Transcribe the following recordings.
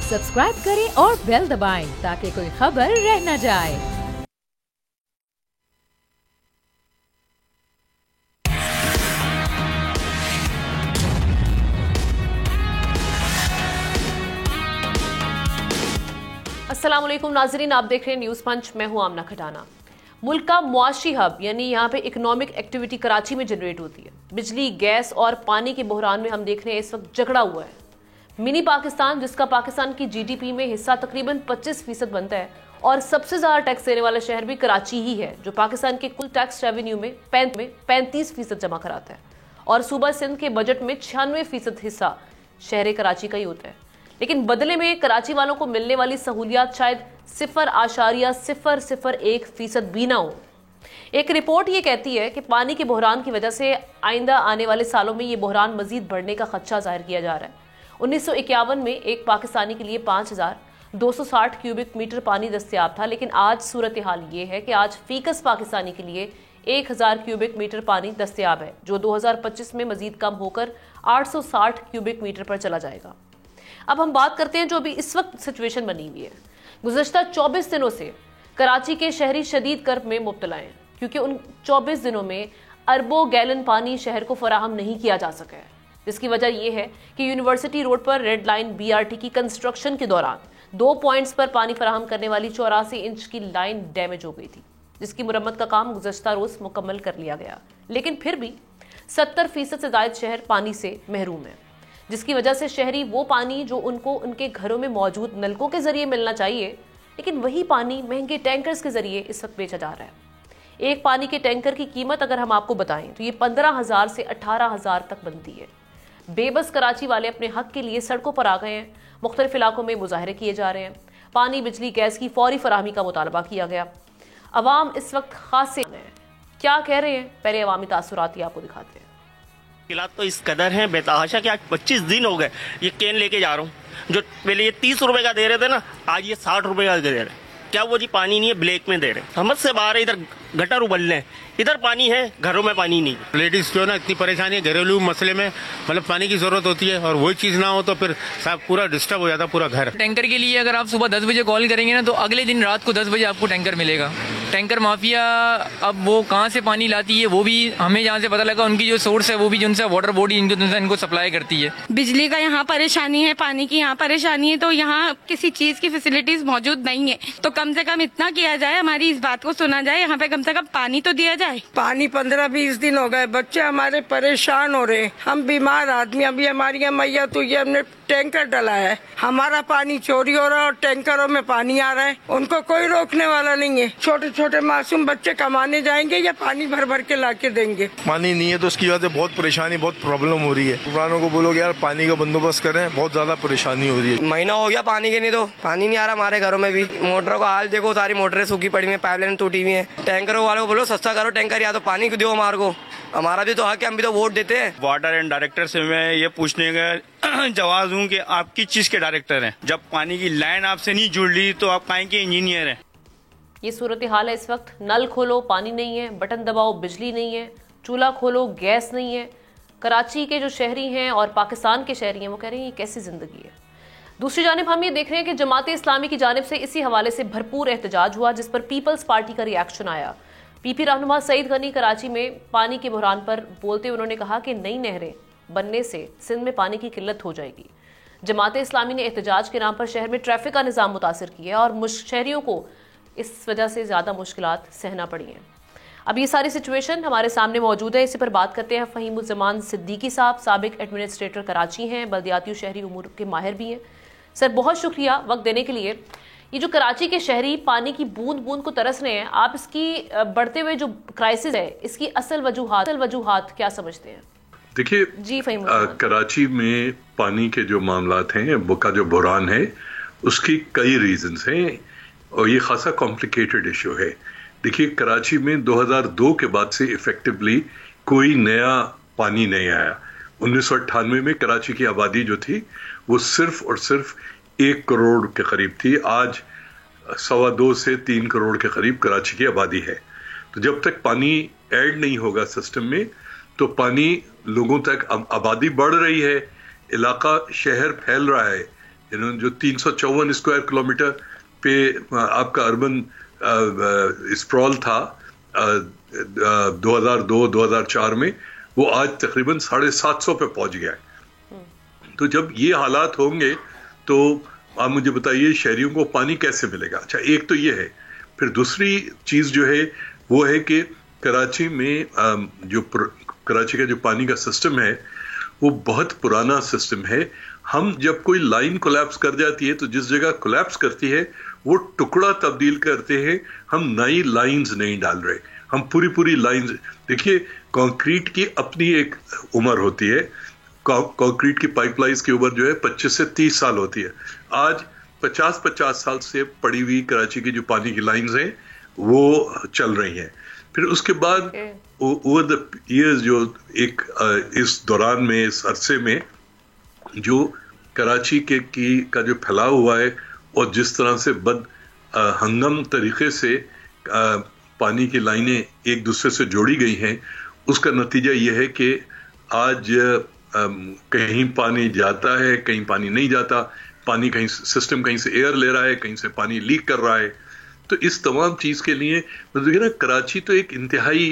Subscribe करें और bell दबाएं ताकि कोई खबर रह न जाए। अस्सलाम वालेकुम नाजरीन, आप देख रहे हैं न्यूज़ पंच। मैं हूं आमना खटाना। मुल्क का मुआशी हब यानी यहाँ पे इकोनॉमिक एक्टिविटी कराची में जनरेट होती है। बिजली, गैस और पानी के बहरान में हम देख रहे हैं इस वक्त जकड़ा हुआ है मिनी पाकिस्तान, जिसका पाकिस्तान की जीडीपी में हिस्सा तकरीबन 25% बनता है और सबसे ज्यादा टैक्स देने वाला शहर भी कराची ही है, जो पाकिस्तान के कुल टैक्स रेवेन्यू में 35% जमा कराता है और सूबा सिंध के बजट में 96% हिस्सा शहर कराची का ही होता है। लेकिन बदले में कराची वालों को मिलने वाली सहूलियात शायद 0.001% भी ना हो। एक रिपोर्ट ये कहती है कि पानी के बहरान की वजह से आइंदा आने वाले सालों में ये बहरान मजीद बढ़ने का खदशा जाहिर किया जा रहा है। 1951 में एक पाकिस्तानी के लिए 5260 क्यूबिक मीटर पानी दस्तयाब था, लेकिन आज सूरत हाल ये है कि आज फीकस पाकिस्तानी के लिए 1000 क्यूबिक मीटर पानी दस्तयाब है, जो 2025 में मजीद कम होकर 860 क्यूबिक मीटर पर चला जाएगा। अब हम बात करते हैं जो अभी इस वक्त सिचुएशन बनी हुई है। गुज़श्ता 24 दिनों से कराची के शहरी शदीद कर्ब में मुब्तला हैं, क्योंकि उन 24 दिनों में अरबों गैलन पानी शहर को फराहम नहीं किया जा सका है, जिसकी वजह यह है कि यूनिवर्सिटी रोड पर रेड लाइन BRT की कंस्ट्रक्शन के दौरान 2 पॉइंट्स पर पानी फराहम करने वाली 84 इंच की लाइन डैमेज हो गई थी, जिसकी मुरम्मत का काम गुज़श्ता रोज मुकम्मल कर लिया गया। लेकिन फिर भी 70% से ज़ायद शहर पानी से महरूम है, जिसकी वजह से शहरी वो पानी जो उनको उनके घरों में मौजूद नलकों के जरिए मिलना चाहिए, लेकिन वही पानी महंगे टैंकर्स के जरिए इस वक्त बेचा जा रहा है। एक पानी के टैंकर की कीमत अगर हम आपको बताएं तो ये 15,000 से 18,000 तक बनती है। बेबस कराची वाले अपने हक के लिए सड़कों पर आ गए हैं। मुख्तलिफ इलाकों में मुजाहरे किए जा रहे हैं। पानी, बिजली, गैस की फौरी फराहमी का मुतालबा किया गया। अवाम इस वक्त खासे क्या कह रहे हैं, पहले अवामी तासुरात आपको दिखाते हैं। मुश्किलात तो इस कदर हैं बेतहाशा कि आज 25 दिन हो गए ये कैन लेके जा रहा हूँ। जो पहले ये 30 रुपए का दे रहे थे ना, आज ये 60 रुपए का दे रहे हैं। क्या वो जी पानी नहीं है, ब्लैक में दे रहे हैं। समझ से बाहर है। इधर गटर उबल रहे हैं, इधर पानी है, घरों में पानी नहीं। लेडीज को ना इतनी परेशानी है घरेलू मसले में, मतलब पानी की जरूरत होती है और वही चीज ना हो तो फिर साहब पूरा डिस्टर्ब हो जाता है पूरा घर। टैंकर के लिए अगर आप सुबह 10 बजे कॉल करेंगे ना तो अगले दिन रात को 10 बजे आपको टैंकर मिलेगा। टैंकर माफिया अब वो कहाँ से पानी लाती है वो भी हमें जहाँ से पता लगा, उनकी जो सोर्स है वो भी जिनसे वाटर बॉडी इनको सप्लाई करती है। बिजली का यहाँ परेशानी है, पानी की यहाँ परेशानी है, तो यहाँ किसी चीज की फैसिलिटीज मौजूद नहीं है। तो कम से कम इतना किया जाए, हमारी इस बात को सुना जाए, यहाँ पे कम से कम पानी तो दिया जाए। पानी 15-20 दिन हो गए, बच्चे हमारे परेशान हो रहे हैं। हम बीमार आदमी, अभी हमारी यहाँ मैया तो ये हमने टैंकर डला है, हमारा पानी चोरी हो रहा है और टैंकरों में पानी आ रहा है, उनको कोई रोकने वाला नहीं है। छोटे छोटे मासूम बच्चे कमाने जाएंगे या पानी भर भर के ला के देंगे। पानी नहीं है तो उसकी वजह से बहुत परेशानी, बहुत प्रॉब्लम हो रही है। पुरानों को बोलोगे यार पानी का बंदोबस्त करें, बहुत ज्यादा परेशानी हो रही है। महीना हो गया पानी के, नहीं तो पानी नहीं आ रहा हमारे घरों में भी। मोटरों का हाल देखो, सारी मोटरें सूखी पड़ी हुई, पाइपलाइन टूटी हुई है। टैंकरों वालों को बोलो सस्ता करो टैंकर, या तो पानी दो हमारे को, हमारा भी तो हक है, हम भी तो वोट देते हैं। वाटर एंड डायरेक्टर से मैं ये पूछने का जवाब दूं कि आप किस चीज के डायरेक्टर हैं? जब पानी की लाइन आपसे नहीं जुड़ रही तो आप काहे के इंजीनियर हैं? ये सूरत हाल है इस वक्त। नल खोलो पानी नहीं है, बटन दबाओ बिजली नहीं है, चूल्हा खोलो गैस नहीं है। कराची के जो शहरी हैं और पाकिस्तान के शहरी हैं वो कह रहे हैं ये कैसी जिंदगी है। दूसरी जानिब हम ये देख रहे हैं कि जमात इस्लामी की जानिब से इसी हवाले से भरपूर एहतजाज हुआ, जिस पर पीपल्स पार्टी का रिएक्शन आया। PP रहनुमा सईद गनी कराची में पानी के बहरान पर बोलते उन्होंने कहा कि नई नहरें बनने से सिंध में पानी की किल्लत हो जाएगी। जमात इस्लामी ने एहतजाज के नाम पर शहर में ट्रैफिक का निज़ाम मुतासिर किया और शहरियों को इस वजह से ज़्यादा मुश्किलात सहना पड़ी हैं। अब ये सारी सिचुएशन हमारे सामने मौजूद है, इसी पर बात करते हैं। फ़हीमुज़्ज़मान सिद्दीकी साहब साबिक एडमिनिस्ट्रेटर कराची हैं, बल्दियाती और शहरी उमूर के माहिर भी हैं। सर बहुत शुक्रिया वक्त देने के लिए। ये जो कराची के शहरी पानी की बूंद बूंद को तरस रहे हैं, आप इसकी बढ़ते हुए जो क्राइसिस है इसकी असल वजूहात क्या समझते हैं? देखिए जी कराची में पानी के जो मामलात हैं, वो का जो बहरान है, उसकी कई रीजंस हैं और ये खासा कॉम्प्लिकेटेड इशू है। देखिए कराची में 2002 के बाद से इफेक्टिवली कोई नया पानी नहीं आया। 1998 में कराची की आबादी जो थी वो सिर्फ और सिर्फ 1 करोड़ के करीब थी। आज 2.25 से 3 करोड़ के करीब कराची की आबादी है। तो जब तक पानी ऐड नहीं होगा सिस्टम में तो पानी लोगों तक, आबादी बढ़ रही है, इलाका शहर फैल रहा है, इन्होंने जो 354 स्क्वायर किलोमीटर पे आपका अर्बन स्प्रॉल था 2002-2004 में, वो आज तकरीबन 750 पे पहुंच गया है। तो जब ये हालात होंगे तो आप मुझे बताइए शहरियों को पानी कैसे मिलेगा? अच्छा, एक तो ये है। फिर दूसरी चीज जो है वो है कि कराची में कराची का जो पानी का सिस्टम है वो बहुत पुराना सिस्टम है। हम जब कोई लाइन कोलैप्स कर जाती है तो जिस जगह कोलैप्स करती है वो टुकड़ा तब्दील करते हैं, हम नई लाइंस नहीं डाल रहे, हम पूरी लाइंस। देखिए, कंक्रीट की अपनी एक उम्र होती है, कंक्रीट की पाइपलाइंस की उम्र जो है 25 से 30 साल होती है। आज 50 साल से पड़ी हुई कराची की जो पानी की लाइंस हैं वो चल रही हैं। फिर उसके बाद ओवर द ईयर्स जो इस दौरान में, इस अरसे में जो कराची का जो फैलाव हुआ है और जिस तरह से हंगम तरीके से पानी की लाइनें एक दूसरे से जोड़ी गई हैं, उसका नतीजा यह है कि आज कहीं पानी जाता है, कहीं पानी नहीं जाता, पानी कहीं सिस्टम कहीं से एयर ले रहा है, कहीं से पानी लीक कर रहा है। तो इस तमाम चीज के लिए मतलब ना, कराची तो एक इंतहाई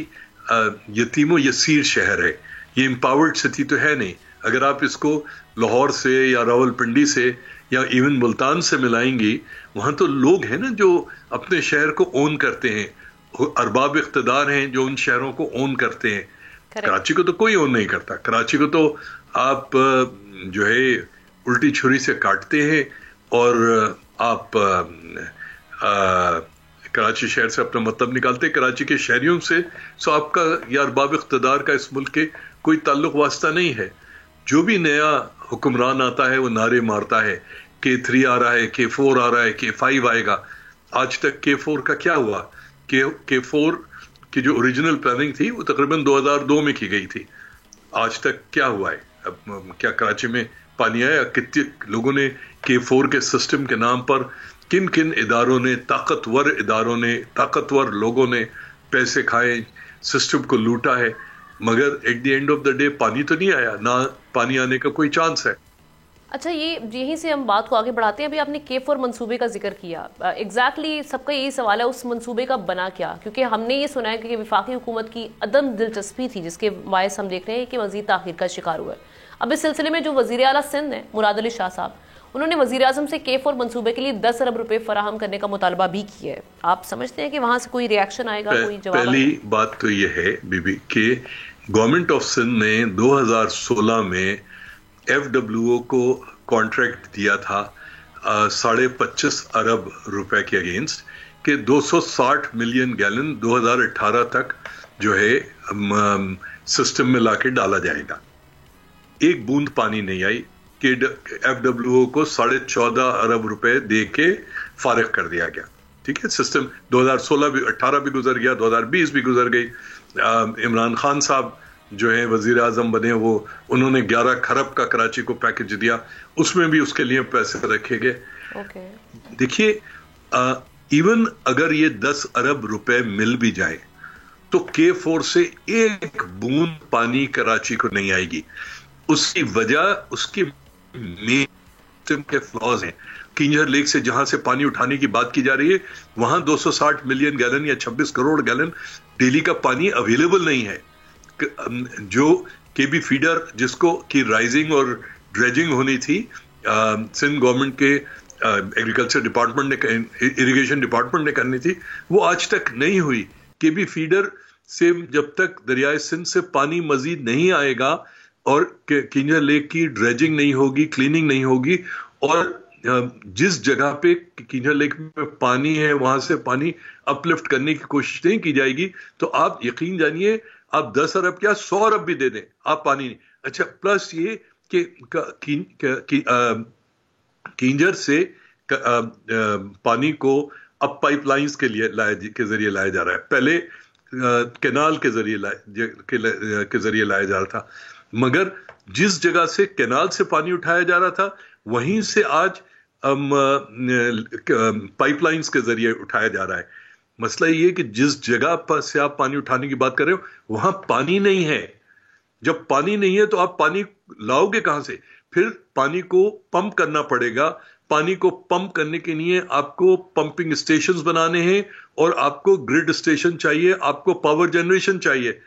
यतीम व यसीर शहर है, ये एम्पावर्ड सिटी तो है नहीं। अगर आप इसको लाहौर से या रावलपिंडी से या इवन मुल्तान से मिलाएंगी, वहां तो लोग हैं ना जो अपने शहर को ओन करते हैं, अरबाब इख्तिदार हैं जो उन शहरों को ओन करते हैं। कराची को तो कोई ओन नहीं करता। कराची को तो आप जो है उल्टी छुरी से काटते हैं और आप कराची शहर से अपना मतलब निकालते हैं। कराची के शहरियों से सो आपका या अरबाब इख्तिदार का इस मुल्क के कोई ताल्लुक वास्ता नहीं है। जो भी नया हुक्मरान आता है वो नारे मारता है, K3 आ रहा है, K4 आ रहा है, K5 आएगा। आज तक K4 का क्या हुआ? K4 की जो ओरिजिनल प्लानिंग थी वो तकरीबन 2002 में की गई थी। आज तक क्या हुआ है? अब क्या कराची में पानी आया? कितने लोगों ने K4 के सिस्टम के नाम पर, किन किन इदारों ने, ताकतवर लोगों ने पैसे खाए, सिस्टम को लूटा है, मगर at the end of the day पानी तो नहीं आया, ना पानी आने का कोई चांस है। अच्छा, यहीं से हम बात को आगे बढ़ाते हैं। अभी आपने K4 मंसूबे का जिक्र किया। एग्जैक्टली सबका यही सवाल है, उस मंसूबे का बना क्या? क्योंकि हमने ये सुना है कि वफाकी हुकूमत की अदम दिलचस्पी थी, जिसके बायस हम देख रहे हैं कि मजीद ताखीर का शिकार हुआ है। अब इस सिलसिले में जो वज़ीर आला सिंध है मुराद अली शाह साहब, उन्होंने वज़ीर आज़म से K4 मंसूबे के लिए 10 अरब रुपए फराहम करने का मुतालबा भी किया है। आप समझते हैं कि वहां से कोई रिएक्शन आएगा, कोई जवाब? पहली बात तो यह है बीबी कि गवर्नमेंट ऑफ सिंध ने 2016 में FWO को कॉन्ट्रैक्ट दिया था 25.5 अरब रुपए के अगेंस्ट के 260 मिलियन गैलन 2018 तक जो है सिस्टम में लाके डाला जाएगा। एक बूंद पानी नहीं आई कि FWO को 14.5 अरब रुपए दे के फारिग कर दिया गया। ठीक है, सिस्टम 2016 भी, 18 भी गुजर गया, 2020 भी गुजर गई। इमरान खान साहब जो है वजीर आजम बने, वो उन्होंने 11 खरब का कराची को पैकेज दिया, उसमें भी उसके लिए पैसे रखे गए। देखिए, इवन अगर ये 10 अरब रुपए मिल भी जाए तो K4 से एक बूंद पानी कराची को नहीं आएगी। उसकी वजह उसके सिस्टम के फ्लॉज हैं। किंजर लेक से जहां से पानी उठाने की बात की जा रही है, वहां 260 मिलियन गैलन या 26 करोड़ गैलन डेली का पानी अवेलेबल नहीं है। जो केबी फीडर जिसको की राइजिंग और ड्रेजिंग होनी थी, सिंध गवर्नमेंट के एग्रीकल्चर डिपार्टमेंट ने, इरिगेशन डिपार्टमेंट ने करनी थी, वो आज तक नहीं हुई। केबी फीडर से जब तक दरियाए सिंध से पानी मजीद नहीं आएगा और किंजर लेक की ड्रेजिंग नहीं होगी, क्लीनिंग नहीं होगी, और जिस जगह पे किंजर लेक में पानी है वहां से पानी अपलिफ्ट करने की कोशिश नहीं की जाएगी, तो आप यकीन जानिए, आप 10 अरब क्या 100 अरब भी दे दें, आप पानी नहीं। अच्छा, प्लस ये कि किंजर से पानी को अब पाइपलाइंस के जरिए लाया जा रहा है। पहले कैनाल के जरिए लाया जा रहा था, मगर जिस जगह से कैनाल से पानी उठाया जा रहा था वहीं से आज पाइपलाइंस के जरिए उठाया जा रहा है। मसला ये है कि जिस जगह पर से आप पानी उठाने की बात कर रहे हो वहां पानी नहीं है। जब पानी नहीं है तो आप पानी लाओगे कहां से? फिर पानी को पंप करना पड़ेगा। पानी को पंप करने के लिए आपको पंपिंग स्टेशंस बनाने हैं और आपको ग्रिड स्टेशन चाहिए, आपको पावर जनरेशन चाहिए।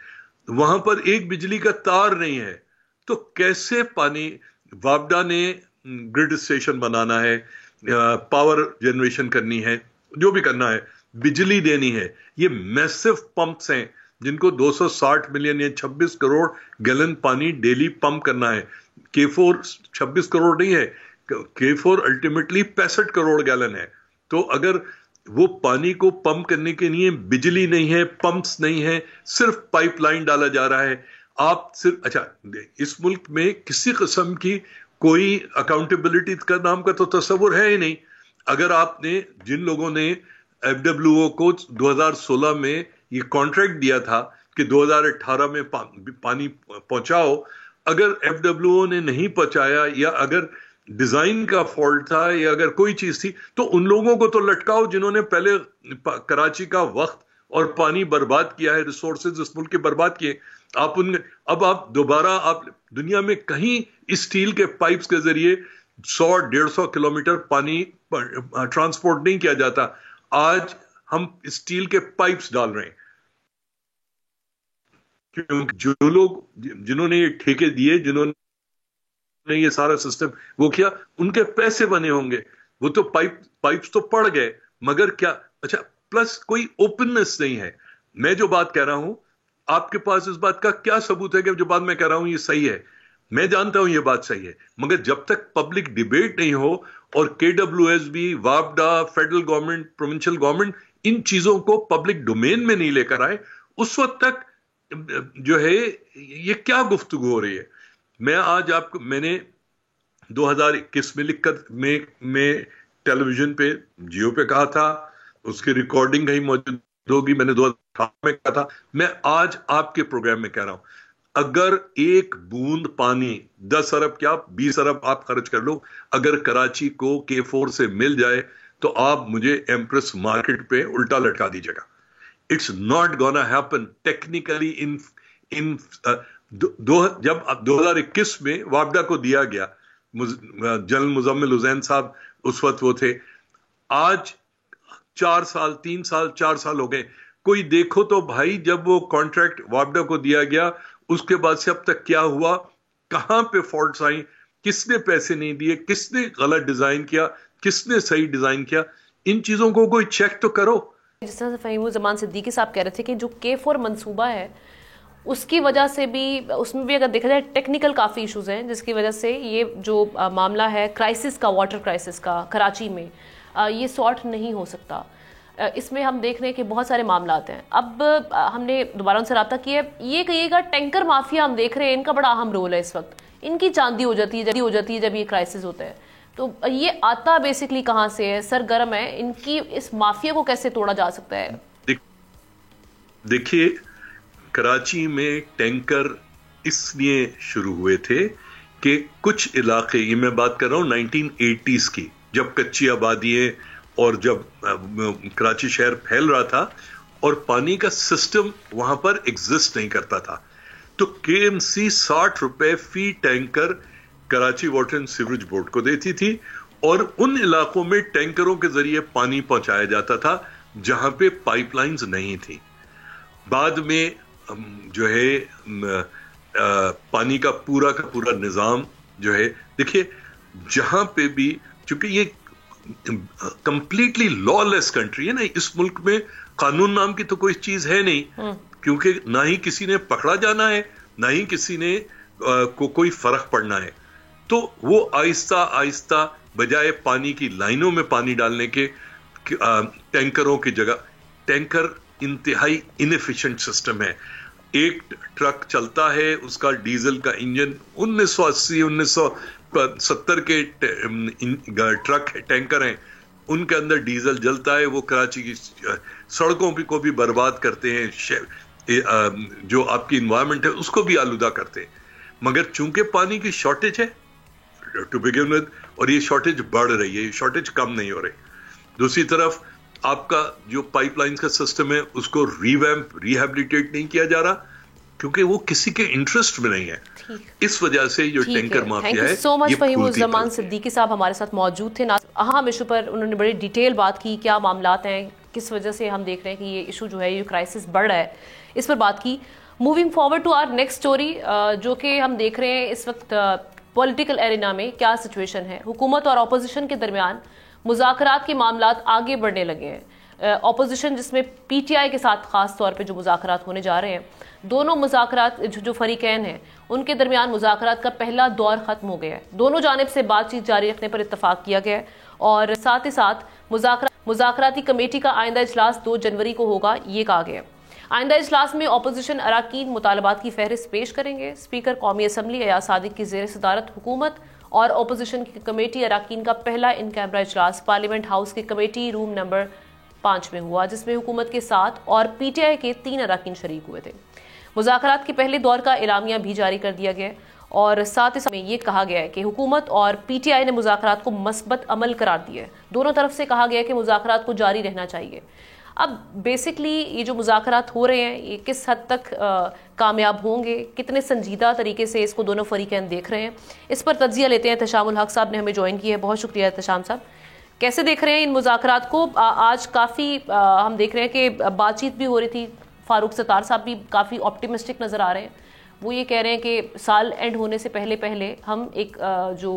वहां पर एक बिजली का तार नहीं है, तो कैसे पानी? वापडा ने ग्रिड स्टेशन बनाना है, पावर जनरेशन करनी है, जो भी करना है, बिजली देनी है। ये मैसिव पंप्स हैं जिनको 260 मिलियन या 26 करोड़ गैलन पानी डेली पंप करना है। K4 26 करोड़ नहीं है, K4 अल्टीमेटली 65 करोड़ गैलन है। तो अगर वो पानी को पंप करने के लिए बिजली नहीं है, पंप्स नहीं है, सिर्फ पाइपलाइन डाला जा रहा है। आप सिर्फ इस मुल्क में किसी किस्म की कोई अकाउंटेबिलिटी का नाम का तो तस्वुर है ही नहीं। अगर आपने जिन लोगों ने FWO को 2016 में ये कॉन्ट्रैक्ट दिया था कि 2018 में पानी पहुंचाओ, अगर FWO ने नहीं पहुंचाया या अगर डिजाइन का फॉल्ट था या अगर कोई चीज थी, तो उन लोगों को तो लटकाओ जिन्होंने पहले कराची का वक्त और पानी बर्बाद किया है, रिसोर्सेज इस मुल्क के बर्बाद किए। अब आप दोबारा आप दुनिया में कहीं स्टील के पाइप्स के जरिए 100-150 किलोमीटर पानी ट्रांसपोर्ट नहीं किया जाता। आज हम स्टील के पाइप्स डाल रहे हैं क्योंकि जो लोग जिन्होंने ये ठेके दिए, जिन्होंने ये सारा सिस्टम वो किया, उनके पैसे बने होंगे। वो तो पाइप्स तो पड़ गए, मगर क्या प्लस कोई ओपननेस नहीं है। मैं जो बात कह रहा हूं, आपके पास इस बात का क्या सबूत है कि जो बात मैं कह रहा हूं ये सही है? मैं जानता हूं ये बात सही है, मगर जब तक पब्लिक डिबेट नहीं हो और KWSB, वापडा, फेडरल गवर्नमेंट, प्रोविंशियल गवर्नमेंट इन चीजों को पब्लिक डोमेन में नहीं लेकर आए, उस वक्त तक जो है ये क्या गुफ्तगू हो रही है। मैंने 2021 में लिखकर मैं टेलीविजन पे जियो पे कहा था, उसकी रिकॉर्डिंग कहीं मौजूद होगी, मैंने 2018 में कहा था, मैं आज आपके प्रोग्राम में कह रहा हूं, अगर एक बूंद पानी 10 अरब क्या 20 अरब आप खर्च कर लो, अगर कराची को K4 से मिल जाए तो आप मुझे एम्प्रेस मार्केट पे उल्टा लटका दीजिएगा। It's not gonna happen technically. जब 2021 में वापडा को दिया गया, जनरल मुजम्मिल हुसैन साहब उस वक्त वो थे, आज 3 साल 4 साल हो गए। कोई देखो तो भाई, जब वो कॉन्ट्रैक्ट वापडा को दिया गया उसके बाद से अब तक क्या हुआ, कहां पे फॉल्ट्स आई, किसने पैसे नहीं दिए, किसने गलत डिजाइन किया, किसने सही डिजाइन किया, इन चीजों को कोई चेक तो करो। जिस तरह से फ़हीमुज़्ज़मान सिद्दीकी साहब कह रहे थे कि जो K4 मंसूबा है उसकी वजह से भी, उसमें भी अगर देखा जाए टेक्निकल काफ़ी इश्यूज हैं, जिसकी वजह से ये जो मामला है क्राइसिस का, वाटर क्राइसिस का कराची में, ये सॉर्ट नहीं हो सकता। इसमें हम देख रहे हैं कि बहुत सारे मामला आते हैं। अब हमने दोबारा उनसे रब्ता किया, ये कहिएगा टैंकर माफिया हम देख रहे हैं, इनका बड़ा अहम रोल है इस वक्त, इनकी चांदी हो जाती है जब ये क्राइसिस होता है। तो ये आता बेसिकली कहाँ से है, सरगर्म है, इनकी इस माफिया को कैसे तोड़ा जा सकता है? देखिए, कराची में टैंकर इसलिए शुरू हुए थे कि कुछ इलाके, ये मैं बात कर रहा हूँ 1980s की, जब कच्ची आबादियां और जब कराची शहर फैल रहा था और पानी का सिस्टम वहां पर एग्जिस्ट नहीं करता था, तो KMC 60 रुपए फी tanker Karachi water and sewerage board को देती थी और उन इलाकों में टैंकरों के जरिए पानी पहुंचाया जाता था जहां पे पाइपलाइंस नहीं थी। बाद में जो है पानी का पूरा निजाम जो है, देखिए जहां पे भी, चूंकि ये कंप्लीटली लॉलेस कंट्री है ना, इस मुल्क में कानून नाम की तो कोई चीज है नहीं, क्योंकि ना ही किसी ने पकड़ा जाना है, ना ही किसी ने को कोई फर्क पड़ना है। तो वो आहिस्ता आहिस्ता बजाय पानी की लाइनों में पानी डालने के टैंकरों की जगह, टैंकर इंतहाई इनएफिशिएंट सिस्टम है। एक ट्रक चलता है, उसका डीजल का इंजन 1980-1970 के ट्रक टैंकर हैं, उनके अंदर डीजल जलता है, वो कराची की सड़कों को भी बर्बाद करते हैं, जो आपकी इन्वायरमेंट है उसको भी आलूदा करते हैं। मगर चूंकि पानी की शॉर्टेज है टू बिगिन विद, और ये शॉर्टेज बढ़ रही है, ये शॉर्टेज कम नहीं हो रही। दूसरी तरफ आपका जो पाइपलाइंस का सिस्टम है उसको रिवैम्प, रिहैबिलिटेट नहीं किया जा रहा, क्योंकि वो किसी के इंटरेस्ट में नहीं है। इस वजह से जो टैंकर माफिया है, सो मच फहीमुज़्ज़मान सिद्दीकी साहब हमारे साथ मौजूद थे। अहम इशू पर उन्होंने बड़ी डिटेल बात की, क्या मामलात हैं, किस वजह से हम देख रहे हैं कि ये इशू जो है, ये क्राइसिस बढ़ रहा है, इस पर बात की। Moving forward to our next story, जो कि हम देख रहे हैं इस वक्त पॉलिटिकल एरिना में क्या सिचुएशन है। हुकूमत और अपोजिशन के दरमियान मुज़ाकरात के मामलात आगे बढ़ने लगे हैं। अपोजिशन जिसमें पीटीआई के साथ खास तौर पे जो मुज़ाकरात होने जा रहे हैं, दोनों मुज़ाकरात जो फरीकैन हैं उनके दरमियान मुज़ाकरात का पहला दौर ख़त्म हो गया है। दोनों जानिब से बातचीत जारी रखने पर इत्तफाक किया गया है और साथ ही साथ मुज़ाकराती कमेटी का आइंदा इजलास 2 जनवरी को होगा, ये कहा गया है। आइंदा इजलास में अपोजिशन अराकीन मुतालबात की फहरिस्त पेश करेंगे। स्पीकर कौमी असम्बली अयाज सादिक की ज़ेर सदारत हुकूमत और अपोजिशन की कमेटी अराकीन का पहला इन कैमरा इजलास पार्लियामेंट हाउस के कमेटी रूम नंबर 5 में हुआ, जिसमें हुकूमत के 7 और पीटीआई के 3 अराकीन शरीक हुए थे। मुज़ाकरात के पहले दौर का एलामिया भी जारी कर दिया गया और साथ ही साथ में ये कहा गया है कि हुकूमत और पीटीआई ने मुज़ाकरात को मस्बत अमल करार दिया है। दोनों तरफ से कहा गया है कि मुज़ाकरात को जारी रहना चाहिए। अब बेसिकली ये जो मुज़ाकरात हो रहे हैं, ये किस हद तक कामयाब होंगे, कितने संजीदा तरीके से इसको दोनों फरीकैन देख रहे हैं, इस पर तज्जिया लेते हैं। एहतशामुल हक साहब ने हमें ज्वाइन किया है, बहुत शुक्रिया एहतशाम साहब। कैसे देख रहे हैं इन मुज़ाकरात को? आज काफ़ी हम देख रहे हैं कि बातचीत भी हो रही थी, फारूक सत्तार साहब भी काफ़ी ऑप्टिमिस्टिक नज़र आ रहे हैं। वो ये कह रहे हैं कि साल एंड होने से पहले हम एक जो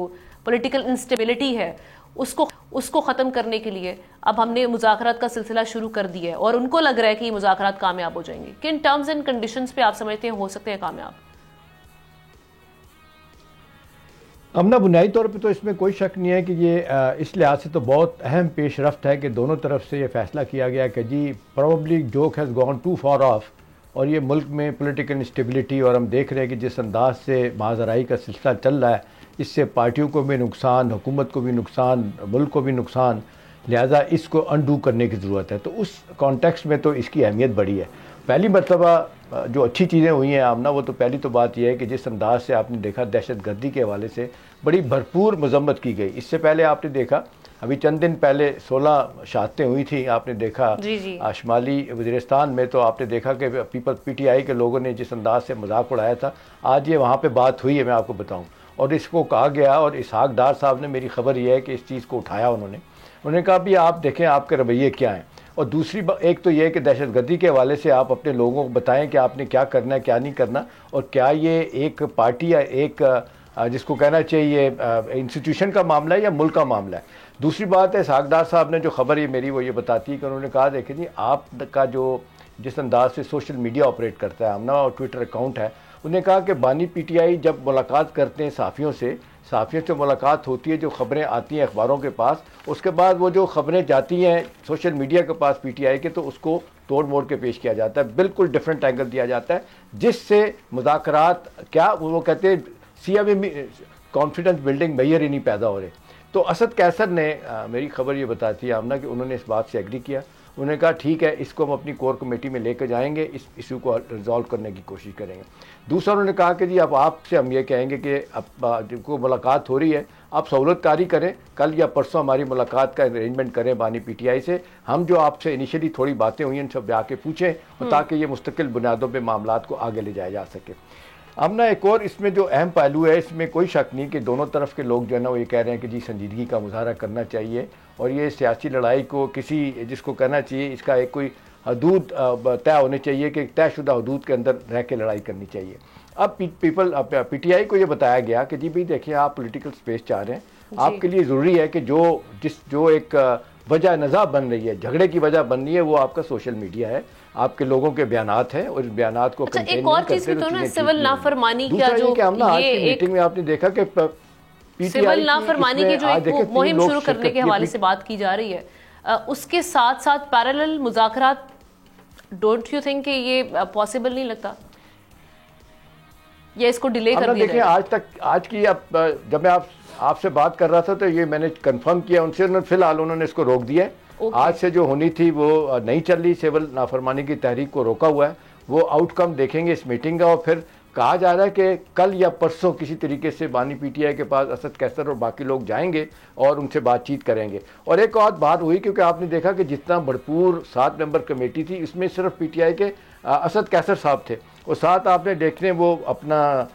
पॉलिटिकल इंस्टेबिलिटी है उसको ख़त्म करने के लिए अब हमने मुज़ाकरात का सिलसिला शुरू कर दिया है और उनको लग रहा है कि ये मुज़ाकरात कामयाब हो जाएंगे। किन टर्म्स एंड कंडीशंस पे आप समझते हैं हो सकते हैं कामयाब? अमना, बुनियादी तौर पे तो इसमें कोई शक नहीं है कि ये इस लिहाज से तो बहुत अहम पेशरफ्त है कि दोनों तरफ से ये फैसला किया गया कि जी probably joke has gone too far off और ये मुल्क में पॉलिटिकल इंस्टेबिलिटी, और हम देख रहे हैं कि जिस अंदाज से महाजराई का सिलसिला चल रहा है, इससे पार्टियों को भी नुकसान, हुकूमत को भी नुकसान, मुल्क को भी नुकसान, लिहाजा इसको अनडू करने की ज़रूरत है। तो उस कॉन्टेक्स्ट में तो इसकी अहमियत बड़ी है। पहली मरतबा जो अच्छी चीज़ें हुई हैं आमना, वो तो पहली तो बात यह है कि जिस अंदाज से आपने देखा दहशत गर्दी के हवाले से बड़ी भरपूर मजम्मत की गई। इससे पहले आपने देखा अभी चंद दिन पहले 16 शहादतें हुई थी, आपने देखा शुमाली वज़ीरिस्तान में, तो आपने देखा कि पीटीआई के लोगों ने जिस अंदाज से मजाक उड़ाया था, आज ये वहाँ पर बात हुई है, मैं आपको बताऊँ, और इसको कहा गया, और इसहाक डार साहब ने, मेरी खबर यह है कि इस चीज़ को उठाया उन्होंने कहा भी आप देखें आपके रवैये क्या हैं। और दूसरी एक तो ये कि दहशतगर्दी के हवाले से आप अपने लोगों को बताएं कि आपने क्या करना है, क्या नहीं करना, और क्या ये एक पार्टी या एक जिसको कहना चाहिए इंस्टीट्यूशन का मामला है या मुल्क का मामला है। दूसरी बात है, इसहाक डार साहब ने जो खबर ये मेरी वो ये बताती है कि उन्होंने कहा देखें जी आपका जो जिस अंदाज से सोशल मीडिया ऑपरेट करता है हमना और ट्विटर अकाउंट है, उन्होंने कहा कि बानी पीटीआई जब मुलाकात करते हैं साफ़ियों से मुलाकात होती है, जो खबरें आती हैं अखबारों के पास, उसके बाद वो जो खबरें जाती हैं सोशल मीडिया के पास पीटीआई के, तो उसको तोड़ मोड़ के पेश किया जाता है, बिल्कुल डिफरेंट एंगल दिया जाता है, जिससे मुज़ाकरात क्या वो कहते हैं सिया में कॉन्फिडेंस बिल्डिंग मैयर ही नहीं पैदा हो रहे। तो असद कैसर ने मेरी खबर ये बताती है आमना कि उन्होंने इस बात से एग्री किया। उन्होंने कहा ठीक है, इसको हम अपनी कोर कमेटी में लेकर जाएंगे, इस इशू को रिजॉल्व करने की कोशिश करेंगे। दूसरा उन्होंने कहा कि जी अब आपसे हम ये कहेंगे कि अब जिनको मुलाकात हो रही है आप सहूलतकारी करें, कल या परसों हमारी मुलाकात का अरेंजमेंट करें बानी पीटीआई से, हम जो आपसे इनिशियली थोड़ी बातें हुई हैं सब आके पूछें, और ताकि ये मुस्तकिल बुनियादों पर मामलात को आगे ले जाया जा सके। अब ना एक और इसमें जो अहम पहलू है, इसमें कोई शक नहीं कि दोनों तरफ के लोग जो है ना वो ये कह रहे हैं कि जी संजीदगी का मुजाहरा करना चाहिए, और ये सियासी लड़ाई को किसी जिसको कहना चाहिए इसका एक कोई हदूद तय होने चाहिए कि तयशुदा हदूद के अंदर रह के लड़ाई करनी चाहिए। अब पीटीआई को ये बताया गया कि जी भाई देखिए आप पॉलिटिकल स्पेस चाह रहे हैं, आपके लिए ज़रूरी है कि जो एक वजह नज़ा बन रही है, झगड़े की वजह बन रही है, वो आपका सोशल मीडिया है, आपके लोगों के बयानात हैं, और बयानात को अच्छा, एक और चीज़ भी तो ना सिविल नाफरमानी का जो ये मीटिंग में आपने देखा कि सिविल नाफरमानी की जो एक मुहिम शुरू करने के हवाले से बात की जा रही है, उसके साथ साथ पैरेलल मुज़ाकरात, डोंट यू थिंक कि ये पॉसिबल नहीं लगता या इसको डिले कर दिया? देखिए आज की जब मैं आपसे बात कर रहा था तो ये मैंने कंफर्म किया उनसे, फिलहाल उन्होंने इसको रोक दिया है। आज से जो होनी थी वो नहीं चल रही, सिविल नाफरमानी की तहरीक को रोका हुआ है, वो आउटकम देखेंगे इस मीटिंग का, और फिर कहा जा रहा है कि कल या परसों किसी तरीके से बानी पीटीआई के पास असद कैसर और बाकी लोग जाएंगे और उनसे बातचीत करेंगे। और एक और बात हुई, क्योंकि आपने देखा कि जितना भरपूर 7 मेंबर कमेटी थी, इसमें सिर्फ पीटीआई के असद कैसर साहब थे, और साथ आपने देखने वो अपना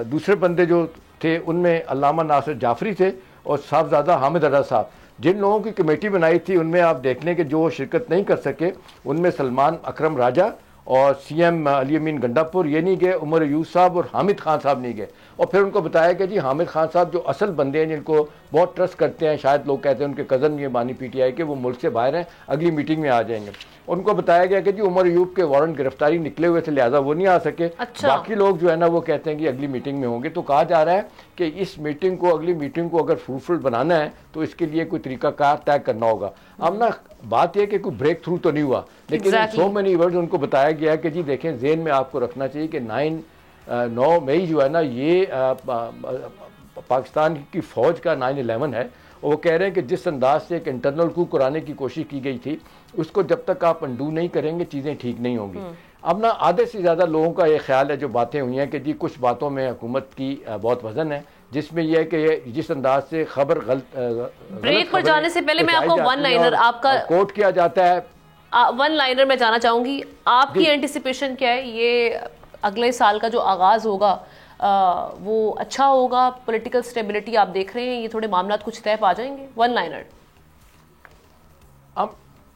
दूसरे बंदे जो थे उनमें अल्लामा नासिर जाफरी थे और साहबजादा हामिद रज़ा साहब। जिन लोगों की कमेटी बनाई थी उनमें आप देख लें कि जो शिरकत नहीं कर सके उनमें सलमान अकरम राजा और सीएम अली अमीन गंडापुर ये नहीं गए, उमर अयूब साहब और हामिद खान साहब नहीं गए। और फिर उनको बताया कि जी हामिद खान साहब जो असल बंदे हैं जिनको बहुत ट्रस्ट करते हैं, शायद लोग कहते हैं उनके कज़न ये बानी पीटीआई के, वो मुल्क से बाहर हैं, अगली मीटिंग में आ जाएंगे। उनको बताया गया कि जी उमर अयूब के वारंट गिरफ्तारी निकले हुए थे लिहाजा वो नहीं आ सके। अच्छा। बाकी लोग जो है ना वो कहते हैं कि अगली मीटिंग में होंगे। तो कहा जा रहा है कि इस मीटिंग को, अगली मीटिंग को अगर फ्रूटफुल बनाना है तो इसके लिए कोई तरीकाकार तय करना होगा। अब ना बात यह कि कोई ब्रेक थ्रू तो नहीं हुआ, लेकिन सो मेनी वर्ड्स उनको बताया गया कि जी देखें जेन में आपको रखना चाहिए कि 9 मई जो है ना ये पाकिस्तान की फ़ौज का 9/11 है। और वो कह रहे हैं कि जिस अंदाज से एक इंटरनल कू कराने की कोशिश की गई थी उसको जब तक आप अंडू नहीं करेंगे चीज़ें ठीक नहीं होंगी। अब ना आधे से ज़्यादा लोगों का ये ख्याल है, जो बातें हुई हैं, कि जी कुछ बातों में हुकूमत की बहुत वजन है, जिसमें यह है कि जिस अंदाज से खबर ब्रेक पर जाने से पहले मैं आपको वन लाइनर आपका कोट किया जाता है। वन लाइनर में जाना चाहूंगी, आपकी एंटिसिपेशन क्या है? ये अगले साल का जो आगाज होगा वो अच्छा होगा? पॉलिटिकल स्टेबिलिटी आप देख रहे हैं, ये थोड़े मामला कुछ तय पा जाएंगे? One liner.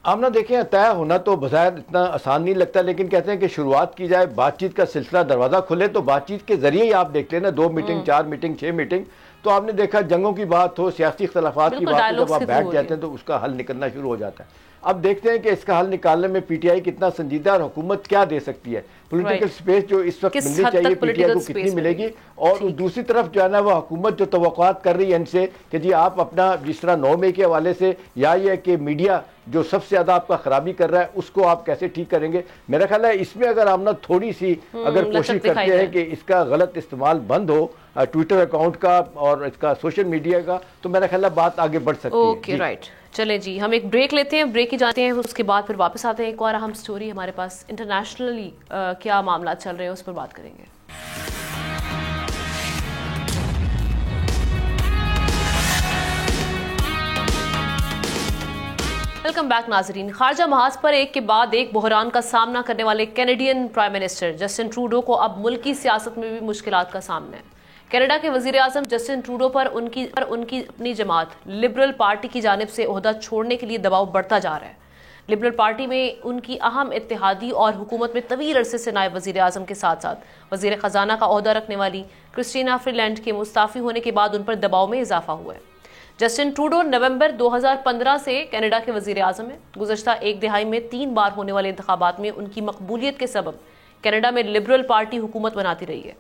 हम ना देखें, तय होना तो बज़ाहिर इतना आसान नहीं लगता, लेकिन कहते हैं कि शुरुआत की जाए, बातचीत का सिलसिला दरवाज़ा खुले तो बातचीत के जरिए ही आप देख लेना 2 मीटिंग 4 मीटिंग 6 मीटिंग। तो आपने देखा जंगों की बात हो, सियासी इख्तलाफात की बात हो, जब आप बैठ जाते हैं तो उसका हल निकलना शुरू हो जाता है। अब देखते हैं कि इसका हल निकालने में पीटीआई कितना संजीदा और हुकूमत क्या दे सकती है। पॉलिटिकल स्पेस जो इस वक्त मिलनी चाहिए पीटीआई को कितनी मिलेगी, और दूसरी तरफ जो है ना वो हुकूमत जो तवक्कुआत कर रही है इनसे कि जी आप अपना जिस तरह 9 मई के हवाले से, या ये कि मीडिया जो सबसे ज़्यादा आपका खराबी कर रहा है उसको आप कैसे ठीक करेंगे। मेरा ख्याल है इसमें अगर हम ना थोड़ी सी अगर कोशिश करते हैं कि इसका गलत इस्तेमाल बंद हो ट्विटर अकाउंट का और इसका सोशल मीडिया का, तो मेरा ख्याल है बात आगे बढ़ सकती है। Okay, right. चले जी, हम एक ब्रेक लेते हैं, ब्रेक ही जाते हैं, उसके बाद फिर वापस आते हैं। एक और अहम स्टोरी हमारे पास, इंटरनेशनली क्या मामला चल रहे हैं उस पर बात करेंगे। वेलकम बैक नाजरीन। खारजा महाज पर एक के बाद एक बहरान का सामना करने वाले Canadian prime minister Justin Trudeau को अब मुल्की सियासत में भी मुश्किलात का सामना है। कनाडा के वजीर आजम जस्टिन ट्रूडो पर उनकी अपनी जमात लिबरल पार्टी की जानिब से ओहदा छोड़ने के लिए दबाव बढ़ता जा रहा है। लिबरल पार्टी में उनकी अहम इत्तेहादी और हुकूमत में तवील अरसे से नायब वजीर आजम के साथ साथ वजीर खजाना का ओहदा रखने वाली क्रिस्टीना फ्रीलैंड के मुस्ताफी होने के बाद उन पर दबाव में इजाफा हुआ है। जस्टिन ट्रूडो नवंबर 2015 से कनाडा के वजीर आजम है। गुज़श्ता एक दिहाई में 3 बार होने वाले इंतखाबात में उनकी मकबूलियत के सबब कनाडा में लिबरल पार्टी हुकूमत बनाती रही है।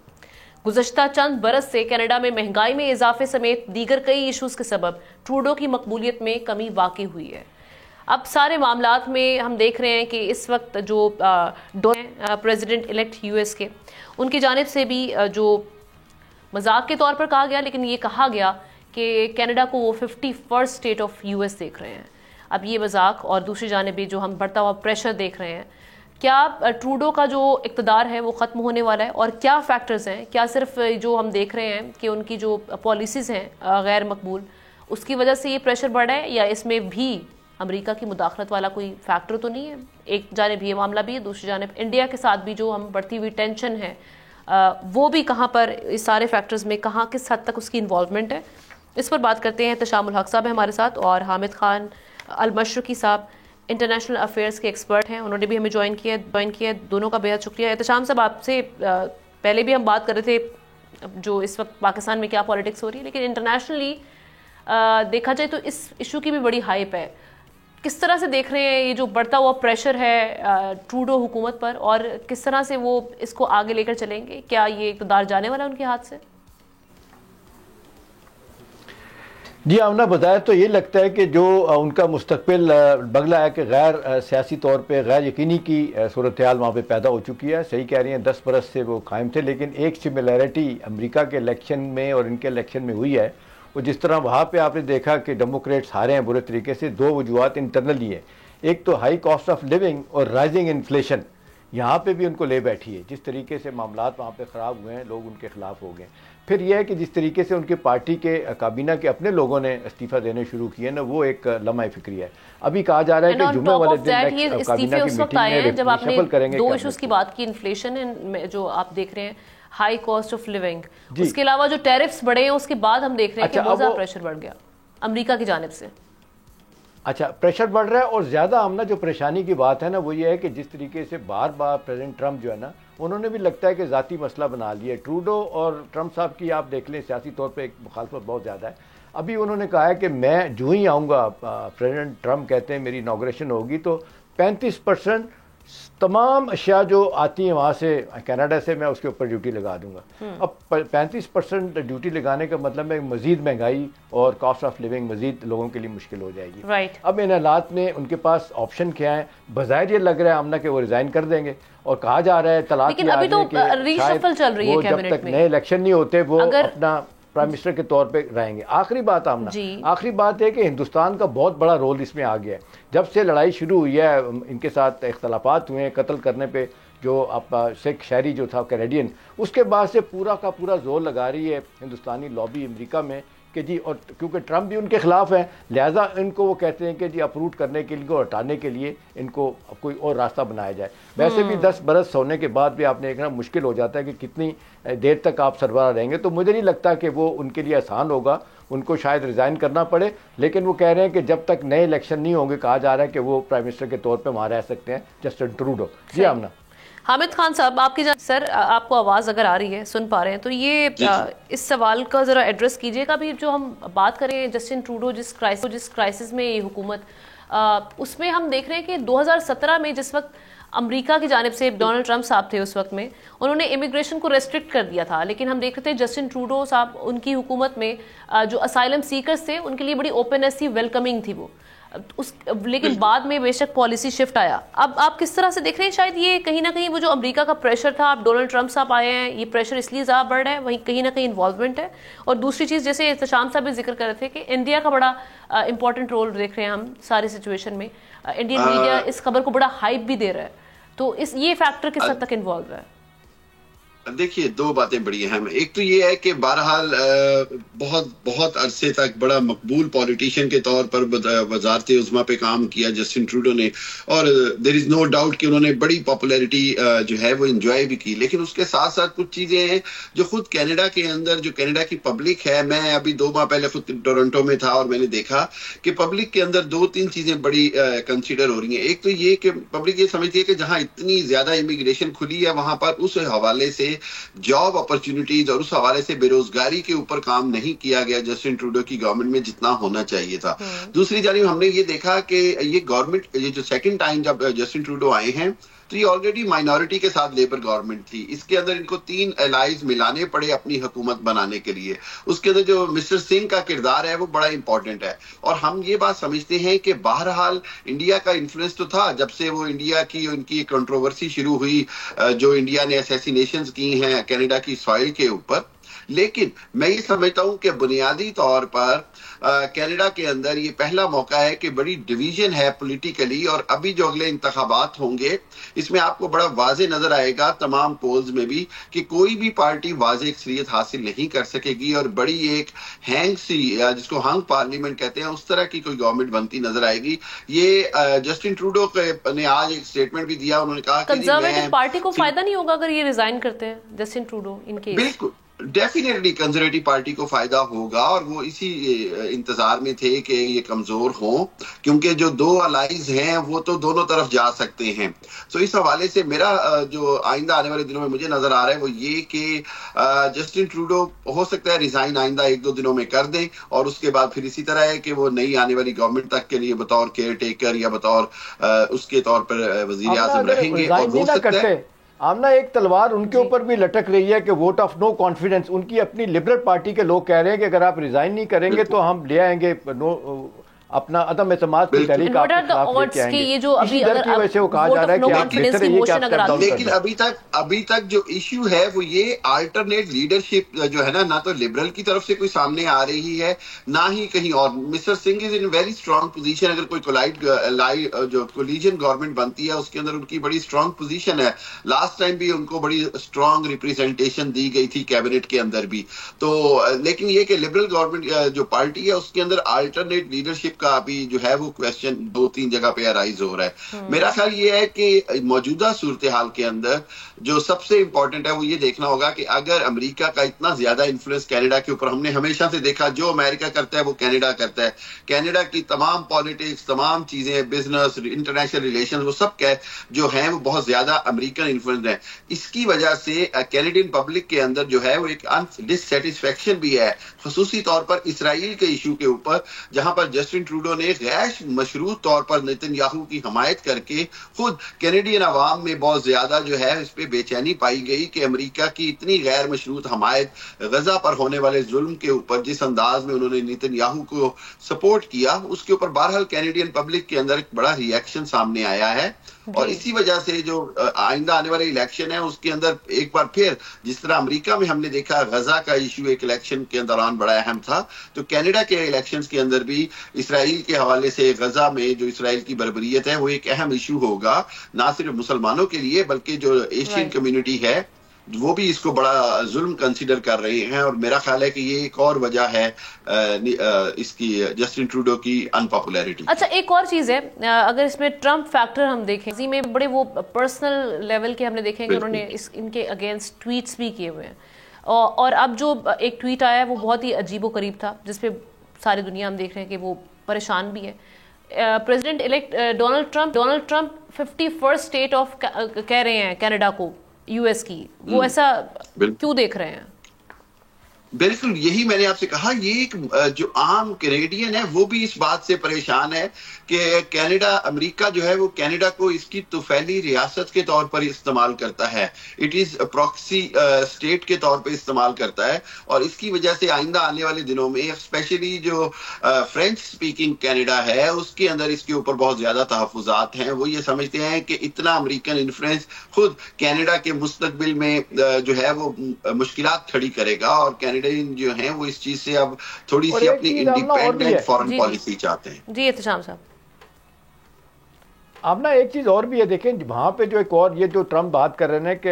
गुज़श्ता चंद बरस से कनाडा में महंगाई में इजाफे समेत दीगर कई इशूज़ के सबब ट्रूडो की मकबूलियत में कमी वाक़ई हुई है। अब सारे मामलात में हम देख रहे हैं कि इस वक्त जो प्रेसिडेंट इलेक्ट यूएस के, उनकी जानिब से भी जो मजाक के तौर पर कहा गया, लेकिन ये कहा गया कि कनाडा को वो 51st स्टेट ऑफ यूएस देख रहे हैं। अब ये मजाक और दूसरी जानिब भी जो हम बढ़ता हुआ प्रेशर देख रहे हैं, क्या ट्रूडो का जो इक़्तिदार है वो ख़त्म होने वाला है, और क्या फैक्टर्स हैं? क्या सिर्फ जो हम देख रहे हैं कि उनकी जो पॉलिसीज़ हैं गैर मकबूल, उसकी वजह से ये प्रेशर बढ़ा है, या इसमें भी अमेरिका की मुदाखलत वाला कोई फैक्टर तो नहीं है? एक जानिब ये मामला भी है, दूसरी जानिब इंडिया के साथ भी जो हम बढ़ती हुई टेंशन है वो भी कहाँ पर, इस सारे फैक्टर्स में कहाँ किस हद तक उसकी इन्वॉल्वमेंट है, इस पर बात करते हैं। तशामुल हक साहब है हमारे साथ, और हामिद खान अल-मशरकी साहब इंटरनेशनल अफेयर्स के एक्सपर्ट हैं, उन्होंने भी हमें ज्वाइन किया। दोनों का बेहद शुक्रिया। एहतशाम साहब, आपसे पहले भी हम बात कर रहे थे जो इस वक्त पाकिस्तान में क्या पॉलिटिक्स हो रही है, लेकिन इंटरनेशनली देखा जाए तो इस इशू की भी बड़ी हाइप है। किस तरह से देख रहे हैं ये जो बढ़ता हुआ प्रेशर है ट्रूडो हुकूमत पर, और किस तरह से वो इसको आगे लेकर चलेंगे? क्या ये इक़्तिदार जाने वाला है उनके हाथ से? जी आमना बताया तो ये लगता है कि जो उनका मुस्तकबिल बगला है कि गैर सियासी तौर पे गैर यकीनी की सूरत हाल वहाँ पर पैदा हो चुकी है। सही कह रही हैं, 10 बरस से वो कायम थे, लेकिन एक सिमिलैरिटी अमेरिका के इलेक्शन में और इनके इलेक्शन में हुई है। वो जिस तरह वहाँ पे आपने देखा कि डेमोक्रेट्स हारे हैं बुरे तरीके से, 2 वजूहत इंटरनली है। एक तो हाई कॉस्ट ऑफ लिविंग और राइजिंग इन्फ्लेशन, यहाँ पे भी उनको ले बैठी है। जिस तरीके से मामलात वहाँ पे ख़राब हुए हैं, लोग उनके ख़िलाफ़ हो गए। फिर यह है कि जिस तरीके से उनके पार्टी के काबीना के अपने लोगों ने इस्तीफ़ा देने शुरू किए ना, वो एक लम्हा फ़िक्री है। अभी कहा जा रहा है कि जुम्मे वाले दिन काबीना की मीटिंग में जब आपने करेंगे। दो इश्यूज की बात की, इन्फ्लेशन जो आप देख रहे हैं, हाई कॉस्ट ऑफ लिविंग, उसके अलावा जो टैरिफ्स बढ़े हैं, उसके बाद हम देख रहे हैं कि बहुत ज़्यादा प्रेशर बढ़ गया अमेरिका की जानिब से। अच्छा, प्रेशर बढ़ रहा है और ज़्यादा हमने जो परेशानी की बात है ना, वो ये है कि जिस तरीके से बार बार प्रेसिडेंट ट्रंप जो है ना, उन्होंने भी लगता है कि ज़ाती मसला बना लिया। ट्रूडो और ट्रंप साहब की आप देख लें, सियासी तौर पे एक मुखालफत बहुत ज़्यादा है। अभी उन्होंने कहा है कि मैं जो ही आऊँगा, प्रेसिडेंट ट्रंप कहते हैं मेरी इनॉग्रेशन होगी तो 35% तमाम अशिया जो आती हैं वहाँ से, कनाडा से, मैं उसके ऊपर ड्यूटी लगा दूंगा। अब 35% ड्यूटी लगाने का मतलब है मज़ीद महंगाई और कॉस्ट ऑफ लिविंग मज़ीद लोगों के लिए मुश्किल हो जाएगी। अब इन हालात में उनके पास ऑप्शन क्या है? बज़ाहिर ये लग रहा है आमना कि वो रिज़ाइन कर देंगे और कहा जा रहा है तलाक लेकिन अभी तो रीशफल चल रही है जब तक नए इलेक्शन नहीं होते वो अपना प्राइम मिनिस्टर के तौर पे रहेंगे। आखिरी बात आमना, आखिरी बात है कि हिंदुस्तान का बहुत बड़ा रोल इसमें आ गया है। जब से लड़ाई शुरू हुई है, इनके साथ इख्तलाफात हुए हैं कत्ल करने पे, जो आप सिख शहरी जो था कैनेडियन, उसके बाद से पूरा का पूरा जोर लगा रही है हिंदुस्तानी लॉबी अमेरिका में कि जी, और क्योंकि ट्रंप भी उनके खिलाफ है, लिहाजा इनको वो कहते हैं कि जी अप्रूव करने के लिए, हटाने के लिए इनको कोई और रास्ता बनाया जाए। वैसे भी 10 बरस होने के बाद भी आपने देखना मुश्किल हो जाता है कि कितनी देर तक आप सरबराह रहेंगे। तो मुझे नहीं लगता कि वो उनके लिए आसान होगा, उनको शायद रिज़ाइन करना पड़े। लेकिन वो कह रहे हैं कि जब तक नए इलेक्शन नहीं होंगे, कहा जा रहा है कि वो प्राइम मिनिस्टर के तौर पर वहाँ रह सकते हैं, जस्टिन ट्रूडो। जी आमना। हामिद खान साहब, आपकी सर आपको आवाज़ अगर आ रही है, सुन पा रहे हैं, तो ये इस सवाल का ज़रा एड्रेस कीजिएगा। अभी जो हम बात करें जस्टिन ट्रूडो जिस क्राइसिस में ये हुकूमत, उसमें हम देख रहे हैं कि 2017 में जिस वक्त अमेरिका की जानिब से डोनाल्ड ट्रंप साहब थे, उस वक्त में उन्होंने इमिग्रेशन को रेस्ट्रिक्ट कर दिया था। लेकिन हम देख रहे थे जस्टिन ट्रूडो साहब, उनकी हुकूमत में जो असाइलम सीकर्स थे उनके लिए बड़ी ओपननेस थी, वेलकमिंग थी वो लेकिन बाद में बेशक पॉलिसी शिफ्ट आया। अब आप किस तरह से देख रहे हैं, शायद ये कहीं ना कहीं वो जो अमेरिका का प्रेशर था, अब डोनाल्ड ट्रंप साहब आए हैं, ये प्रेशर इसलिए ज़्यादा बढ़ रहा है, वहीं कहीं ना कहीं इन्वॉल्वमेंट है। और दूसरी चीज़, जैसे एहतशाम साहब भी जिक्र कर रहे थे कि इंडिया का बड़ा इंपॉर्टेंट रोल देख रहे हैं हम सारी सिचुएशन में। इंडियन मीडिया इस खबर को बड़ा हाइप भी दे रहा है, तो ये फैक्टर किस हद तक इन्वॉल्व है? देखिए, दो बातें बड़ी अहम है। एक तो ये है कि बहरहाल बहुत अरसे तक बड़ा मकबूल पॉलिटिशियन के तौर पर वजारत उज़्मा पे काम किया जस्टिन ट्रूडो ने, और देयर इज नो डाउट कि उन्होंने बड़ी पॉपुलैरिटी जो है वो एंजॉय भी की। लेकिन उसके साथ साथ कुछ चीजें हैं जो खुद कनाडा के अंदर, जो कनाडा की पब्लिक है, मैं अभी 2 माह पहले खुद टोरंटो में था और मैंने देखा कि पब्लिक के अंदर 2-3 चीजें बड़ी कंसिडर हो रही हैं। एक तो ये कि पब्लिक ये समझती है कि जहां इतनी ज्यादा इमिग्रेशन खुली है, वहां पर उस हवाले से जॉब अपॉर्चुनिटीज और उस हवाले से बेरोजगारी के ऊपर काम नहीं किया गया जस्टिन ट्रूडो की गवर्नमेंट में जितना होना चाहिए था। दूसरी जानिब हमने ये देखा कि ये गवर्नमेंट, ये जो सेकंड टाइम जब जस्टिन ट्रूडो आए हैं, तो ये ऑलरेडी माइनॉरिटी के साथ लेबर गवर्नमेंट थी। इसके अंदर इनको 3 एलाइज मिलाने पड़े अपनी हुकूमत बनाने के लिए। उसके अंदर जो मिस्टर सिंह का किरदार है वो बड़ा इंपॉर्टेंट है। और हम ये बात समझते हैं कि बहरहाल इंडिया का इन्फ्लुएंस तो था, जब से वो इंडिया की उनकी कंट्रोवर्सी शुरू हुई, जो इंडिया ने असैसिनेशंस की हैं कनाडा की सॉइल के ऊपर। लेकिन मैं ये समझता हूं कि बुनियादी तौर पर कनाडा के अंदर ये पहला मौका है कि बड़ी डिवीजन है पॉलिटिकली, और अभी जो अगले इंतखाबात होंगे इसमें आपको बड़ा वाजे नजर आएगा तमाम पोल्स में भी कि कोई भी पार्टी वाजे अक्सरियत हासिल नहीं कर सकेगी, और बड़ी एक हैंग सी, जिसको हंग पार्लियामेंट कहते हैं, उस तरह की कोई गवर्नमेंट बनती नजर आएगी। ये जस्टिन ट्रूडो ने आज एक स्टेटमेंट भी दिया, उन्होंने कहा कि कंजर्वेटिव पार्टी को फायदा नहीं होगा अगर ये रिजाइन करते हैं जस्टिन ट्रूडो इनके। बिल्कुल, डेफिनेटली कंजर्वेटिव पार्टी को फायदा होगा, और वो इसी इंतजार में थे कि ये कमजोर हों, क्योंकि जो 2 अलाइज हैं वो तो दोनों तरफ जा सकते हैं। तो इस हवाले से मेरा जो आइंदा आने वाले दिनों में मुझे नजर आ रहा है वो ये कि जस्टिन ट्रूडो हो सकता है रिजाइन आइंदा 1-2 दिनों में कर दें, और उसके बाद फिर इसी तरह है कि वो नई आने वाली गवर्नमेंट तक के लिए बतौर केयर टेकर या बतौर उसके तौर पर वजीर आजम रहेंगे। और हो सकता है आमना एक तलवार उनके ऊपर भी लटक रही है कि वोट ऑफ नो कॉन्फिडेंस। उनकी अपनी लिबरल पार्टी के लोग कह रहे हैं कि अगर आप रिजाइन नहीं करेंगे तो हम ले आएंगे अपना अदम एतमाद की तहरीक आपके खिलाफ लेके आएंगे। ये जो अभी अगर वैसे वो कहा जा रहा है कि आप बेहतर है ये कि आप स्टेप डाउन कर दें। लेकिन अभी तक जो इश्यू है वो ये अल्टरनेट लीडरशिप जो है ना तो लिबरल की तरफ से कोई सामने आ रही है ना ही कहीं और। Mister Singh is in very strong position. अगर कोई जो कोलिजन गवर्नमेंट बनती है उसके अंदर उनकी बड़ी स्ट्रांग पोजीशन है। लास्ट टाइम भी उनको बड़ी स्ट्रांग रिप्रेजेंटेशन दी गई थी कैबिनेट के अंदर भी। तो लेकिन ये कि लिबरल गवर्नमेंट जो पार्टी है उसके अंदर अल्टरनेट लीडरशिप का अभी जो है वो क्वेश्चन 2-3 जगह पे अराइज हो रहा है। मेरा ख्याल ये है कि मौजूदा सूरत हाल के अंदर जो सबसे इंपॉर्टेंट है वो ये देखना होगा कि अगर अमेरिका का इतना ज्यादा इन्फ्लुएंस कनाडा के ऊपर, हमने हमेशा से देखा जो अमेरिका करता है वो कनाडा करता है। कनाडा की तमाम पॉलिटिक्स, तमाम चीजें, बिजनेस, इंटरनेशनल रिलेशंस, वो सब जो है वो बहुत ज्यादा अमेरिकन इन्फ्लुएंस है। इसकी वजह से कैनेडियन पब्लिक के अंदर जो है वो एक डिससेटिस्फेक्शन भी है, खुसूसी तौर पर इसराइल के इशू के ऊपर, जहां पर जस्टिन ट्रूडो ने गैर मशरूत तौर पर नेतन्याहू की हमायत करके खुद कैनेडियन अवाम में बहुत ज्यादा जो है इस पे बेचैनी पाई गई कि अमेरिका की इतनी गैर मशरूत हमायत गजा पर होने वाले जुल्म के ऊपर जिस अंदाज में उन्होंने नेतन्याहू को सपोर्ट किया उसके ऊपर बहरहाल कैनेडियन पब्लिक के अंदर एक बड़ा रिएक्शन सामने आया है। और इसी वजह से जो आइंदा आने वाले इलेक्शन है उसके अंदर एक बार फिर जिस तरह अमेरिका में हमने देखा गजा का इशू एक इलेक्शन के दौरान बड़ा अहम था, तो कनाडा के इलेक्शंस के अंदर भी इसराइल के हवाले से गजा में जो इसराइल की बर्बरियत है वो एक अहम इशू होगा, ना सिर्फ मुसलमानों के लिए बल्कि जो एशियन कम्युनिटी है वो भी इसको बड़ा जुल्म कंसीडर कर रहे हैं। और मेरा ख्याल है कि ये एक और वजह है इसकी जस्टिन ट्रूडो की अनपॉपुलैरिटी। अच्छा, एक और चीज है, अगर इसमें ट्रम्प फैक्टर हम देखें, इसी में बड़े वो पर्सनल लेवल के हमने देखे कि उन्होंने इनके अगेंस्ट ट्वीट्स भी किए हुए हैं। और अब जो एक ट्वीट आया है वो बहुत ही अजीबोगरीब था, जिसपे सारी दुनिया हम देख रहे हैं कि वो परेशान भी है। President elect Donald Trump 51st state of कह रहे हैं कनाडा को, यूएस की, वो ऐसा क्यों देख रहे हैं? बिल्कुल यही मैंने आपसे कहा, ये एक जो आम कैनेडियन है वो भी इस बात से परेशान है कि कनाडा, अमेरिका जो है वो कनाडा को इसकी तुफैली रियासत के तौर पर इस्तेमाल करता है, इट इज प्रॉक्सी स्टेट के तौर पर इस्तेमाल करता है। और इसकी वजह से आइंदा आने वाले दिनों में स्पेशली जो फ्रेंच स्पीकिंग कनाडा है उसके अंदर इसके ऊपर बहुत ज्यादा तहफुजात हैं। वो ये समझते हैं कि इतना अमेरिकन इन्फ्लुएंस खुद कनाडा के मुस्तकबिल में जो है वो मुश्किलात खड़ी करेगा। और कैनेडियन जो हैं वो इस चीज से अब थोड़ी सी अपनी इंडिपेंडेंट फॉरेन पॉलिसी चाहते हैं। जी एहतशाम साहब, अब ना एक चीज़ और भी है, देखें वहाँ पे जो एक और ये जो ट्रम्प बात कर रहे हैं कि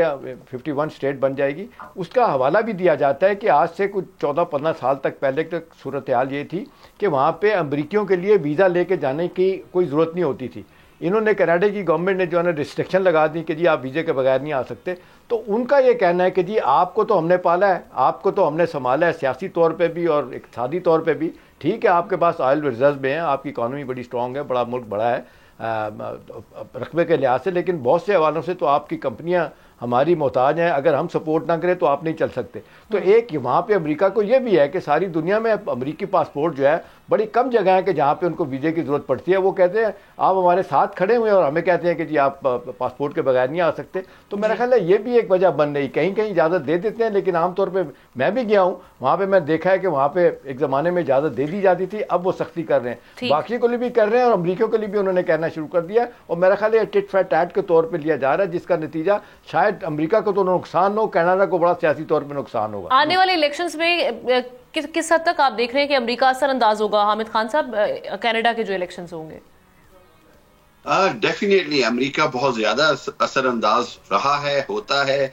51 स्टेट बन जाएगी, उसका हवाला भी दिया जाता है कि आज से कुछ 14-15 साल तक पहले तक सूरत हाल ये थी कि वहाँ पे अमरीकियों के लिए वीज़ा लेके जाने की कोई ज़रूरत नहीं होती थी। इन्होंने कनाडा की गवर्नमेंट ने जो है ना रिस्ट्रिक्शन लगा दी कि जी आप वीज़े के बगैर नहीं आ सकते। तो उनका ये कहना है कि जी आपको तो हमने पाला है, आपको तो हमने संभाला है सियासी तौर पे भी और इक़्तिसादी तौर पे भी, ठीक है आपके पास ऑयल रिजर्व में है, आपकी इकॉनमी बड़ी स्ट्रॉन्ग है, बड़ा मुल्क बड़ा है रकबे के लिहाज से, लेकिन बहुत से हवालों से तो आपकी कंपनियां हमारी मोहताज हैं, अगर हम सपोर्ट ना करें तो आप नहीं चल सकते। तो एक वहाँ पे अमेरिका को ये भी है कि सारी दुनिया में अमेरिकी पासपोर्ट जो है बड़ी कम जगह है कि जहाँ पे उनको वीज़े की ज़रूरत पड़ती है। वो कहते हैं आप हमारे साथ खड़े हुए हैं और हमें कहते हैं कि जी आप पासपोर्ट के बगैर नहीं आ सकते। तो मेरा ख्याल है ये भी एक वजह बन रही, कहीं कहीं इजाज़त दे देते हैं, लेकिन आमतौर पर मैं भी गया हूँ वहाँ पर, मैं देखा है कि वहाँ पर एक ज़माने में इजाज़त दे दी जाती थी, अब वो सख्ती कर रहे हैं, बाकी के लिए भी कर रहे हैं और अमरीकियों के लिए भी उन्होंने कहना शुरू कर दिया। और मेरा ख्याल है टिट फैट टैट के तौर पर लिया जा रहा है, जिसका नतीजा शायद अमरीका को तो नुकसान हो, कनाडा को बड़ा सियासी तौर पर नुकसान होगा। आने वाले इलेक्शंस में किस हद तक आप देख रहे हैं कि अमेरिका असरअंदाज होगा? हामिद खान साहब, कनाडा के जो इलेक्शंस होंगे, डेफिनेटली अमेरिका बहुत ज्यादा असरअंदाज रहा है, होता है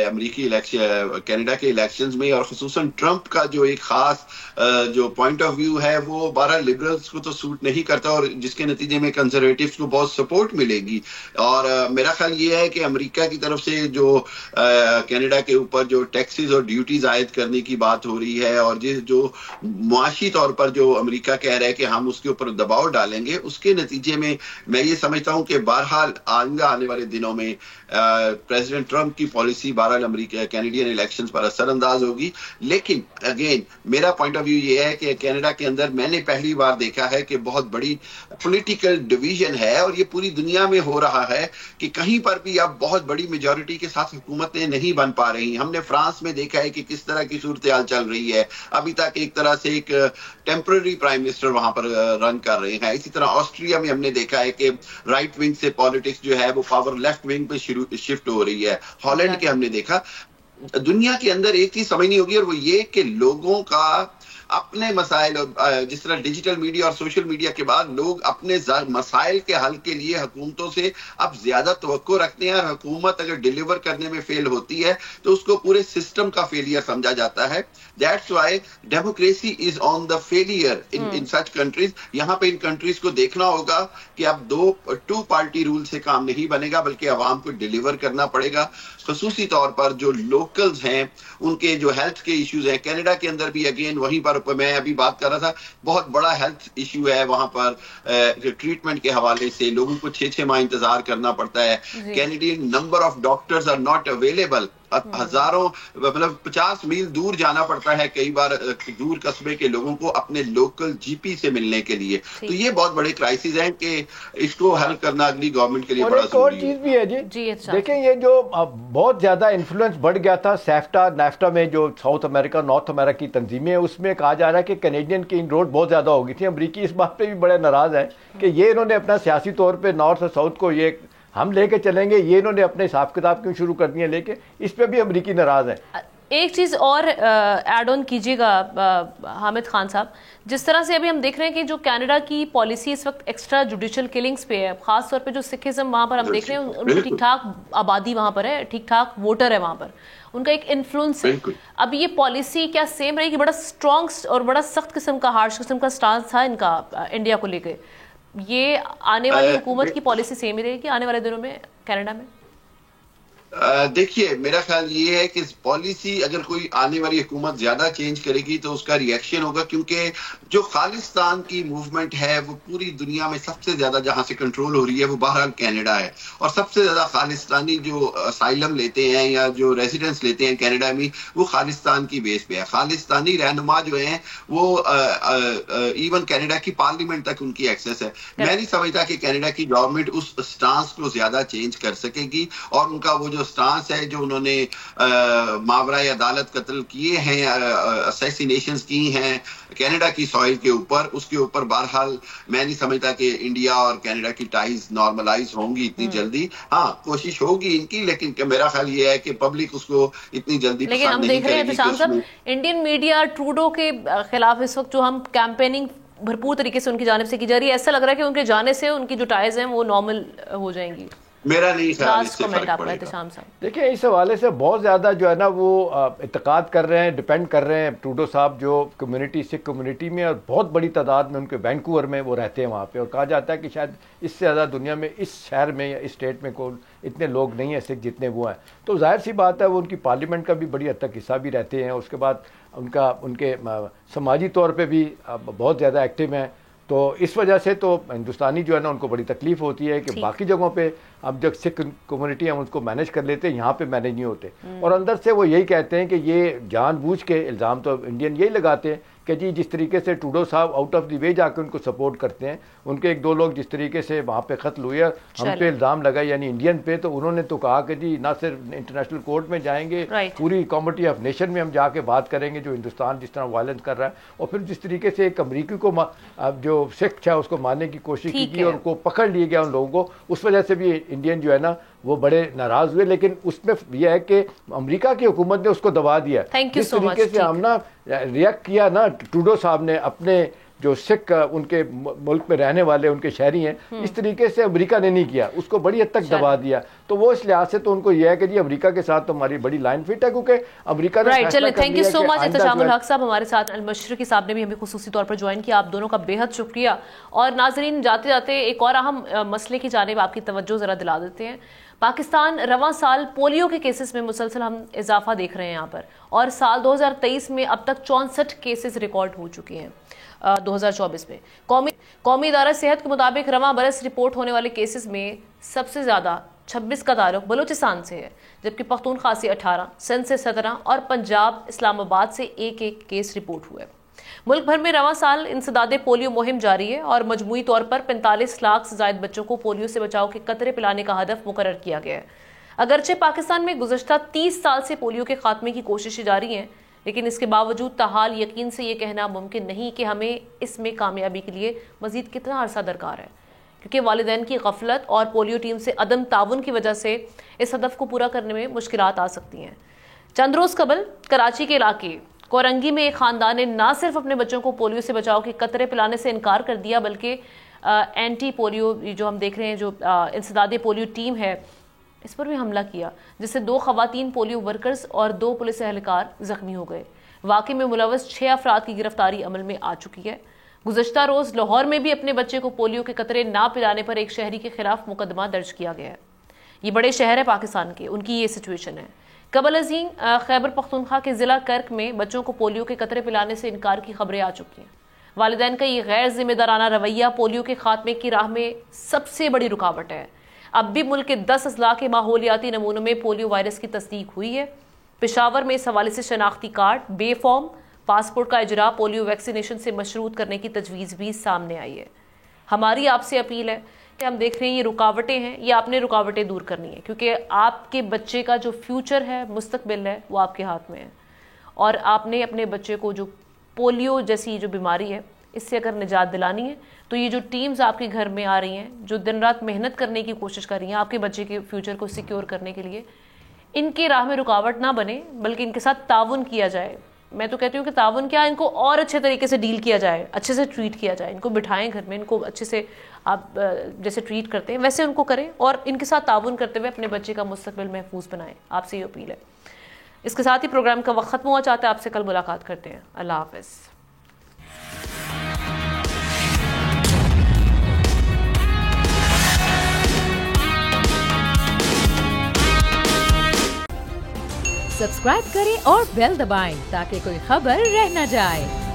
अमेरिकी इलेक्शन, कनाडा के इलेक्शंस में। और खुसूसन ट्रंप का जो एक खास जो पॉइंट ऑफ व्यू है वो 12 लिबरल्स को तो सूट नहीं करता और जिसके नतीजे में कंजर्वेटिव्स को बहुत सपोर्ट मिलेगी। और मेरा ख्याल ये है कि अमेरिका की तरफ से जो कनाडा के ऊपर जो टैक्सेस और ड्यूटीज आयद करने की बात हो रही है और जो मुआशी तौर पर जो अमेरिका कह रहा है कि हम उसके ऊपर दबाव डालेंगे, उसके नतीजे में मैं ये समझता हूं कि बहरहाल आइंदा आने वाले दिनों में प्रेसिडेंट ट्रंप की पॉलिसी बहरहाल अमेरिका कैनेडियन इलेक्शंस पर असरअंदाज होगी। लेकिन अगेन मेरा पॉइंट ऑफ व्यू ये है कि कनाडा के अंदर मैंने पहली बार देखा है कि बहुत बड़ी पॉलिटिकल डिवीजन है, और ये पूरी दुनिया में हो रहा है कि कहीं पर भी अब बहुत बड़ी मेजॉरिटी के साथ हुकूमतें नहीं बन पा रही। हमने फ्रांस में देखा है कि किस तरह की सूरत हाल चल रही है, अभी तक एक तरह से एक टेम्पररी प्राइम मिनिस्टर वहां पर रन कर रहे हैं। इसी तरह ऑस्ट्रिया में हमने देखा है कि राइट विंग से पॉलिटिक्स जो है वो पावर लेफ्ट विंग पे शिफ्ट हो रही है। हॉलैंड के हमने देखा। दुनिया के अंदर एक चीज समझनी होगी, और वो ये कि लोगों का अपने मसाइल, जिस तरह डिजिटल मीडिया और सोशल मीडिया के बाद लोग अपने मसाइल के हल के लिए हुकूमतों से अब ज्यादा तवक्को रखते हैं, और हुकूमत अगर डिलीवर करने में फेल होती है तो उसको पूरे सिस्टम का फेलियर समझा जाता है। That's why democracy is on the failure in such countries. यहाँ पे इन कंट्रीज को देखना होगा कि अब टू पार्टी रूल से काम नहीं बनेगा, बल्कि अवाम को डिलीवर करना पड़ेगा। खसूसी तौर पर जो लोकल्स हैं उनके जो हेल्थ के इश्यूज हैं, कनाडा के अंदर भी अगेन वहीं पर मैं अभी बात कर रहा था, बहुत बड़ा हेल्थ इश्यू है वहां पर। ट्रीटमेंट के हवाले से लोगों को 6-6 माह इंतजार करना पड़ता है। Canadian number of doctors are not available. हजारों मतलब 50 मील दूर जाना पड़ता है कई बार दूर कस्बे के लोगों को अपने लोकल जीपी से मिलने के लिए। तो ये बहुत बड़े क्राइसिस हैं कि इसको हल करना अगली गवर्नमेंट के लिए बड़ा जरूरी है। चीज भी है जी देखें, ये जो बहुत ज्यादा इन्फ्लुएंस बढ़ गया था नेफ्टा में, जो साउथ अमेरिका नॉर्थ अमेरिका की तंजीमें, उसमें कहा जा रहा है कि कैनेडियन की इनरोड बहुत ज्यादा हो गई थी। अमरीकी इस बात पे भी बड़े नाराज हैं कि ये इन्होंने अपना सियासी तौर पर नॉर्थ और साउथ को ये हम लेके चलेंगे, ये इन्होंने अपने हिसाब किताब क्यों शुरू कर दिए लेके, इस पे भी अमरीकी नाराज है। एक चीज़ और ऐड ऑन कीजिएगा हामिद खान साहब, जिस तरह से अभी हम देख रहे हैं कि जो कनाडा की पॉलिसी इस वक्त एक्स्ट्रा जुडिशल किलिंग्स पे है, खास तौर पे जो सिखिज्म वहाँ पर हम देख रहे हैं, उनकी ठीक ठाक आबादी वहाँ पर है, ठीक ठाक वोटर है वहाँ पर, उनका एक इन्फ्लुएंस है। अब ये पॉलिसी क्या सेम रहेगी? बड़ा स्ट्रॉन्ग और बड़ा सख्त किस्म का, हार्श किस्म का स्टांस था इनका इंडिया को लेकर। ये आने वाली हुकूमत की पॉलिसी सेम ही रहेगी आने वाले दिनों में कनाडा में? देखिए, मेरा ख्याल ये है कि पॉलिसी अगर कोई आने वाली हुकूमत ज्यादा चेंज करेगी तो उसका रिएक्शन होगा, क्योंकि जो खालिस्तान की मूवमेंट है वो पूरी दुनिया में सबसे ज्यादा जहां से कंट्रोल हो रही है वो बहरहाल कनाडा है। और सबसे ज्यादा खालिस्तानी जो असाइलम लेते हैं या जो रेजिडेंस लेते हैं कनाडा में, वो खालिस्तान की बेस पे है। खालिस्तानी रहनुमा जो हैं वो इवन कनाडा की पार्लियामेंट तक उनकी एक्सेस है। मैं नहीं समझता कि कनाडा की गवर्नमेंट उस स्टांस को ज्यादा चेंज कर सकेगी, और उनका वो जो स्टांस है जो उन्होंने मावराए अदालत कत्ल किए हैं, असैसिनेशंस की हैं कनाडा की सॉइल के ऊपर, उसके ऊपर बहरहाल मैं नहीं समझता कि इंडिया और कनाडा की टाइज नॉर्मलाइज होंगी इतनी जल्दी। हाँ, कोशिश होगी इनकी, लेकिन मेरा ख्याल ये है कि पब्लिक उसको इतनी जल्दी लेकिन हम देख रहे हैं साहब, इंडियन मीडिया ट्रूडो के खिलाफ इस वक्त जो हम कैंपेनिंग भरपूर तरीके से उनकी जानिब से की जा रही है, ऐसा लग रहा है कि उनके जाने से उनकी जो टाइज हैं वो नॉर्मल हो जाएंगी। मेरा नहीं ख्याल इससे फर्क पड़ेगा। देखिए, इस हवाले से बहुत ज़्यादा जो है ना वो इत्तेकाद कर रहे हैं, डिपेंड कर रहे हैं ट्रूडो साहब जो कम्युनिटी, सिख कम्युनिटी में, और बहुत बड़ी तादाद में उनके वैंकूवर में वो रहते हैं वहाँ पे, और कहा जाता है कि शायद इससे ज़्यादा दुनिया में इस शहर में या इस स्टेट में कोई इतने लोग नहीं हैं सिख जितने वो हैं। तो जाहिर सी बात है वो उनकी पार्लियामेंट का भी बड़ी हद तक हिस्सा भी रहते हैं। उसके बाद उनके समाजी तौर पर भी बहुत ज़्यादा एक्टिव हैं। तो इस वजह से तो हिंदुस्तानी जो है ना उनको बड़ी तकलीफ होती है कि बाकी जगहों पे अब जब सिख कम्युनिटी हम उसको मैनेज कर लेते हैं, यहाँ पे मैनेज नहीं होते। और अंदर से वो यही कहते हैं कि ये जानबूझ के इल्ज़ाम तो इंडियन यही लगाते हैं कि जी जिस तरीके से ट्रूडो साहब आउट ऑफ द वे जाकर उनको सपोर्ट करते हैं, उनके 1-2 लोग जिस तरीके से वहाँ पे कत्ल हुए, हम पे इल्ज़ाम लगा यानी इंडियन पे, तो उन्होंने तो कहा कि जी ना सिर्फ इंटरनेशनल कोर्ट में जाएंगे, पूरी कमिटी ऑफ नेशन में हम जाके बात करेंगे जो हिंदुस्तान जिस तरह वायलेंस कर रहा है। और फिर जिस तरीके से एक अमरीकी को जो सिख है उसको मारने की कोशिश की गई और उनको पकड़ लिया गया उन लोगों को, उस वजह से भी इंडियन जो है ना वो बड़े नाराज हुए। लेकिन उसमें यह है कि अमेरिका की हुकूमत ने उसको दबा दिया। जिस तरीके से हम ना रिएक्ट किया ना ट्रूडो साहब ने अपने जो सिख उनके मुल्क में रहने वाले उनके शहरी हैं, इस तरीके से अमेरिका ने नहीं किया, उसको बड़ी हद तक दबा दिया। तो वो इस लिहाज से तो उनको यह है कि जी अमेरिका के साथ तो हमारी बड़ी लाइन फिट है, क्योंकि अमेरिका ने चलिए, थैंक यू सो मच इत्तेशामुल हक साहब, हमारे साथ अल-मशरकी साहब ने भी हमें खुसूसी तौर पर ज्वाइन किया। आप दोनों का बेहद शुक्रिया। और नाजरीन, जाते जाते एक और अहम मसले की जानिब आपकी तवज्जो ज़रा दिला देते हैं। पाकिस्तान रवां साल पोलियो के केसेस में मुसलसल हम इजाफा देख रहे हैं यहाँ पर, और साल 2023 में अब तक 64 केसेस रिकॉर्ड हो चुके हैं। 2024 में। कौमी इदारा सेहत के मुताबिक रवां बरस रिपोर्ट होने वाले केसेस में सबसे ज़्यादा 26 का ताल्लुक बलूचिस्तान से है, जबकि पख्तूनख्वा से 18, सिंध से 17 और पंजाब इस्लामाबाद से एक केस रिपोर्ट हुए। मुल्क भर में रवां साल इंसदादे पोलियो मुहिम जारी है और मजमूई तौर पर 45 लाख से ज़ायद बच्चों को पोलियो से बचाव के कतरे पिलाने का हदफ मुकर्रर किया गया है। अगरचे पाकिस्तान में गुज़श्ता 30 साल से पोलियो के खात्मे की कोशिशें जारी हैं, लेकिन इसके बावजूद ताहाल यकीन से ये कहना मुमकिन नहीं कि हमें इसमें कामयाबी के लिए मज़ीद कितना अरसा दरकार है, क्योंकि वालिदैन की गफलत और पोलियो टीम से अदम ताउन की वजह से इस हदफ को पूरा करने में मुश्किलात आ सकती हैं। चंद रोज़ कबल कराची के इलाके कोरंगी में एक ख़ानदान ने न सिर्फ अपने बच्चों को पोलियो से बचाव के कतरे पिलाने से इनकार कर दिया, बल्कि एंटी पोलियो जो हम देख रहे हैं, जो इंसदादे पोलियो टीम है, इस पर भी हमला किया, जिससे 2 ख़वातीन पोलियो वर्कर्स और 2 पुलिस एहलकार ज़ख्मी हो गए। वाक़े में मुलव्वस 6 अफराद की गिरफ्तारी अमल में आ चुकी है। गुज़श्ता रोज़ लाहौर में भी अपने बच्चे को पोलियो के कतरे ना पिलाने पर एक शहरी के खिलाफ मुकदमा दर्ज किया गया है। ये बड़े शहर है पाकिस्तान के, उनकी ये सिचुएशन है। कबल अज़ीम खैबर पख्तूनख्वा के ज़िला कर्क में बच्चों को पोलियो के कतरे पिलाने से इनकार की खबरें आ चुकी हैं। वालिदैन का ये गैर जिम्मेदाराना रवैया पोलियो के खात्मे की राह में सबसे बड़ी रुकावट है। अब भी मुल्क के 10 अजला के माहौलियाती नमूनों में पोलियो वायरस की तस्दीक हुई है। पेशावर में इस हवाले से शनाख्ती कार्ड, बे फॉर्म, पासपोर्ट का इजरा पोलियो वैक्सीनेशन से मशरूत करने की तजवीज़ भी सामने आई है। हमारी आपसे अपील है कि हम देख रहे हैं ये रुकावटें हैं, ये आपने रुकावटें दूर करनी है, क्योंकि आपके बच्चे का जो फ्यूचर है, मुस्तकबिल है, वो आपके हाथ में है। और आपने अपने बच्चे को जो पोलियो जैसी जो बीमारी है, इससे अगर निजात दिलानी है, तो ये जो टीम्स आपके घर में आ रही हैं, जो दिन रात मेहनत करने की कोशिश कर रही हैं आपके बच्चे के फ्यूचर को सिक्योर करने के लिए, इनके राह में रुकावट ना बने, बल्कि इनके साथ ताउन किया जाए। मैं तो कहती हूँ कि ताउन क्या, इनको और अच्छे तरीके से डील किया जाए, अच्छे से ट्रीट किया जाए, इनको बिठाएं घर में, इनको अच्छे से आप जैसे ट्रीट करते हैं वैसे उनको करें, और इनके साथ ताउन करते हुए अपने बच्चे का मुस्तकबिल महफूज बनाएं। आपसे ये अपील है। इसके साथ ही प्रोग्राम का वक्त खत्म हुआ चाहता है। आपसे कल मुलाकात करते हैं। अल्लाह हाफ़िज़। सब्सक्राइब करें और बेल दबाएं ताकि कोई खबर रह न जाए।